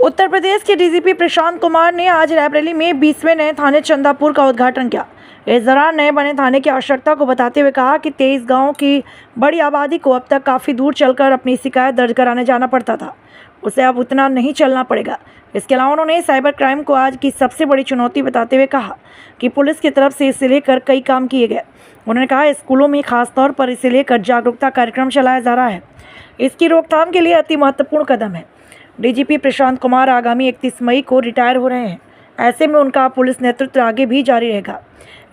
उत्तर प्रदेश के डीजीपी प्रशांत कुमार ने आज रायबरेली में 20वें नए थाने चंदापुर का उद्घाटन किया। इस दौरान नए बने थाने की आवश्यकता को बताते हुए कहा कि 23 गांवों की बड़ी आबादी को अब तक काफ़ी दूर चलकर अपनी शिकायत दर्ज कराने जाना पड़ता था, उसे अब उतना नहीं चलना पड़ेगा। इसके अलावा उन्होंने साइबर क्राइम को आज की सबसे बड़ी चुनौती बताते हुए कहा कि पुलिस की तरफ से इसे लेकर कई काम किए गए। उन्होंने कहा स्कूलों में खासतौर पर इसे लेकर जागरूकता कार्यक्रम चलाया जा रहा है, इसकी रोकथाम के लिए अति महत्वपूर्ण कदम है। डीजीपी प्रशांत कुमार आगामी 31 मई को रिटायर हो रहे हैं, ऐसे में उनका पुलिस नेतृत्व आगे भी जारी रहेगा।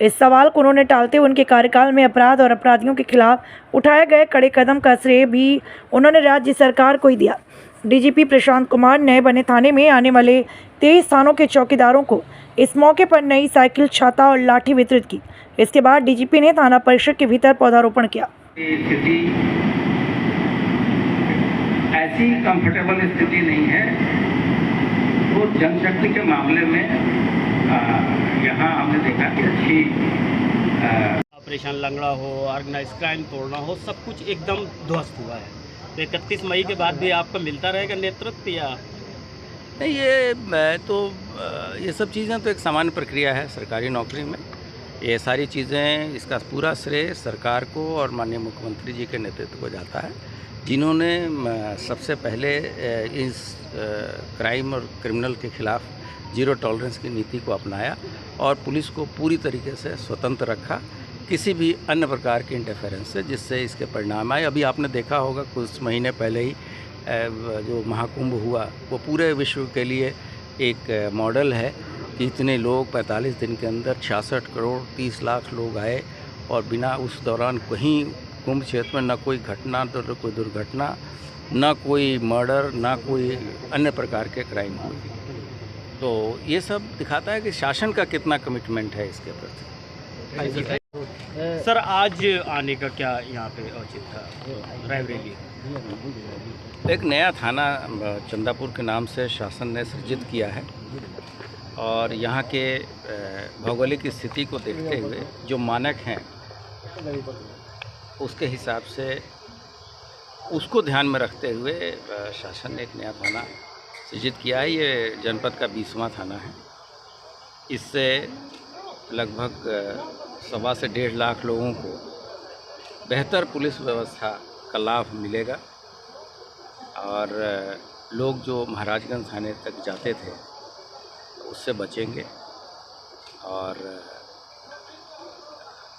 इस सवाल को उन्होंने टालते हुए उनके कार्यकाल में अपराध और अपराधियों के खिलाफ उठाए गए कड़े कदम का श्रेय भी उन्होंने राज्य सरकार को ही दिया। डीजीपी प्रशांत कुमार नए बने थाने में आने वाले 23 थानों के चौकीदारों को इस मौके पर नई साइकिल, छाता और लाठी वितरित की। इसके बाद डीजीपी ने थाना परिसर के भीतर पौधारोपण किया। ऐसी कंफर्टेबल स्थिति नहीं है, तो जनशक्ति के मामले में यहाँ हमने देखा कि अच्छी ऑपरेशन लंगड़ा हो, ऑर्गेनाइज क्राइम तोड़ना हो, सब कुछ एकदम ध्वस्त हुआ है। तो 31 मई के बाद भी आपको मिलता रहेगा नेतृत्व या नहीं? ये सब चीज़ें तो एक सामान्य प्रक्रिया है सरकारी नौकरी में। ये सारी चीज़ें, इसका पूरा श्रेय सरकार को और माननीय मुख्यमंत्री जी के नेतृत्व को जाता है, जिन्होंने सबसे पहले इस क्राइम और क्रिमिनल के खिलाफ जीरो टॉलरेंस की नीति को अपनाया और पुलिस को पूरी तरीके से स्वतंत्र रखा किसी भी अन्य प्रकार के इंटरफेरेंस से, जिससे इसके परिणाम आए। अभी आपने देखा होगा कुछ महीने पहले ही जो महाकुंभ हुआ, वो पूरे विश्व के लिए एक मॉडल है कि इतने लोग 45 दिन के अंदर 66 करोड़ 30 लाख लोग आए और बिना उस दौरान कहीं कुंभ क्षेत्र में न कोई घटना, तो कोई दुर्घटना, न कोई मर्डर, न कोई अन्य प्रकार के क्राइम हुए। तो ये सब दिखाता है कि शासन का कितना कमिटमेंट है इसके प्रति। सर आज आने का क्या यहाँ पे औचित्य था रायबरेली? एक नया थाना चंदापुर के नाम से शासन ने सृजित किया है और यहाँ के भौगोलिक स्थिति को देखते हुए जो मानक हैं उसके हिसाब से, उसको ध्यान में रखते हुए शासन ने एक नया थाना सृजित किया है। ये जनपद का 20वां थाना है। इससे लगभग 1.25 से 1.5 लाख लोगों को बेहतर पुलिस व्यवस्था का लाभ मिलेगा और लोग जो महाराजगंज थाने तक जाते थे उससे बचेंगे। और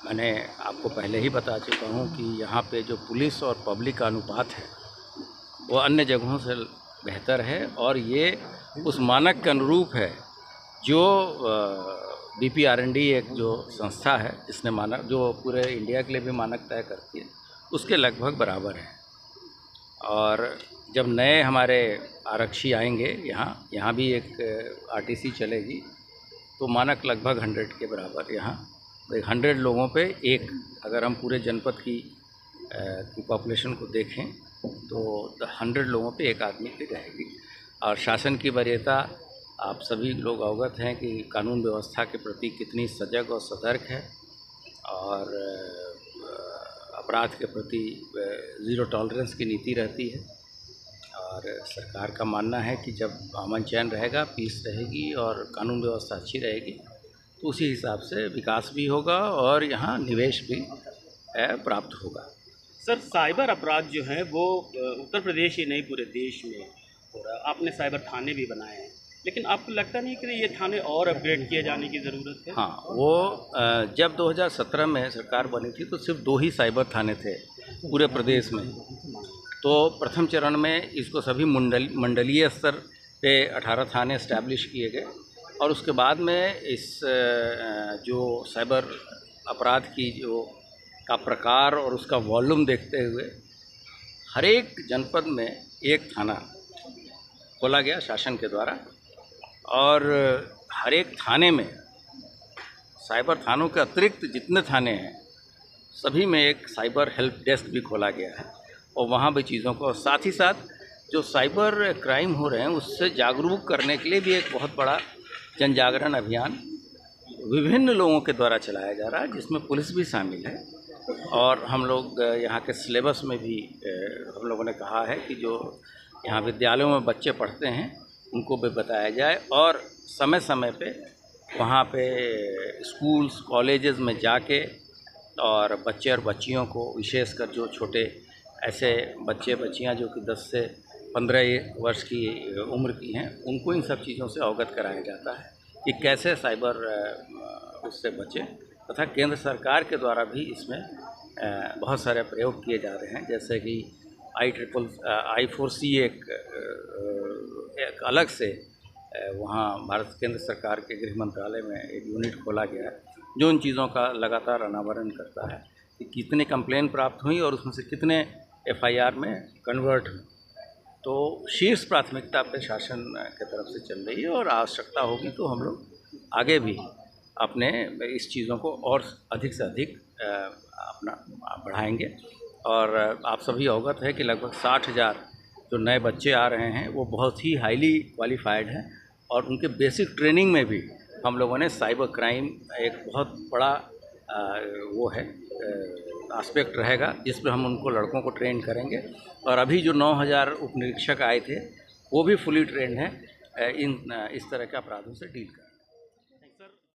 मैंने आपको पहले ही बता चुका हूँ कि यहाँ पे जो पुलिस और पब्लिक का अनुपात है वो अन्य जगहों से बेहतर है और ये उस मानक के अनुरूप है जो BPRND एक जो संस्था है इसने मानक, जो पूरे इंडिया के लिए भी मानक तय करती है, उसके लगभग बराबर है। और जब नए हमारे आरक्षी आएंगे यहाँ भी एक RTC चलेगी, तो मानक लगभग 100 के बराबर। यहाँ 100 लोगों पे एक, अगर हम पूरे जनपद की पॉपुलेशन को देखें तो 100 लोगों पे एक आदमी की रहेगी। और शासन की वरीयता आप सभी लोग अवगत हैं कि कानून व्यवस्था के प्रति कितनी सजग और सतर्क है और अपराध के प्रति ज़ीरो टॉलरेंस की नीति रहती है। और सरकार का मानना है कि जब अमन चैन रहेगा, पीस रहेगी और कानून व्यवस्था अच्छी रहेगी, तो उसी हिसाब से विकास भी होगा और यहाँ निवेश भी प्राप्त होगा। सर साइबर अपराध जो है वो उत्तर प्रदेश ही नहीं पूरे देश में हो रहा है। आपने साइबर थाने भी बनाए हैं, लेकिन आपको लगता नहीं कि ये थाने और अपग्रेड किए जाने की ज़रूरत है? हाँ, वो जब 2017 में सरकार बनी थी तो सिर्फ 2 ही साइबर थाने थे पूरे प्रदेश में। तो प्रथम चरण में इसको सभी मंडलीय स्तर पे 18 थाने इस्टेब्लिश किए गए और उसके बाद में इस जो साइबर अपराध की जो का प्रकार और उसका वॉल्यूम देखते हुए हर एक जनपद में एक थाना खोला गया शासन के द्वारा और हर एक थाने में, साइबर थानों के अतिरिक्त जितने थाने हैं सभी में एक साइबर हेल्प डेस्क भी खोला गया है और वहाँ भी चीज़ों को, साथ ही साथ जो साइबर क्राइम हो रहे हैं उससे जागरूक करने के लिए भी एक बहुत बड़ा जन जागरण अभियान विभिन्न लोगों के द्वारा चलाया जा रहा है, जिसमें पुलिस भी शामिल है। और हम लोग यहाँ के सिलेबस में भी हम लोगों ने कहा है कि जो यहाँ विद्यालयों में बच्चे पढ़ते हैं उनको भी बताया जाए और समय समय पे वहाँ पे स्कूल्स कॉलेजेस में जाके और बच्चे और बच्चियों को विशेषकर जो छोटे ऐसे बच्चे बच्चियाँ जो कि 10 से 15 वर्ष की उम्र की हैं उनको इन सब चीज़ों से अवगत कराया जाता है कि कैसे साइबर उससे बचें तथा केंद्र सरकार के द्वारा भी इसमें बहुत सारे प्रयोग किए जा रहे हैं जैसे कि I4C एक अलग से वहाँ भारत केंद्र सरकार के गृह मंत्रालय में एक यूनिट खोला गया है जो इन चीज़ों का लगातार अनावरण करता है कि कितने कंप्लेन प्राप्त हुई और उसमें से कितने FIR में कन्वर्ट हुई। तो शीर्ष प्राथमिकता पे शासन की तरफ से चल रही है और आवश्यकता होगी तो हम लोग आगे भी अपने इस चीज़ों को और अधिक से अधिक अपना बढ़ाएंगे। और आप सभी अवगत है कि लगभग 60,000 जो नए बच्चे आ रहे हैं वो बहुत ही हाईली क्वालिफाइड हैं और उनके बेसिक ट्रेनिंग में भी हम लोगों ने साइबर क्राइम एक बहुत बड़ा वो है एस्पेक्ट रहेगा जिस पर हम उनको लड़कों को ट्रेन करेंगे। और अभी जो 9,000 उपनिरीक्षक आए थे वो भी फुली ट्रेंड हैं इस तरह के अपराधों से डील कर।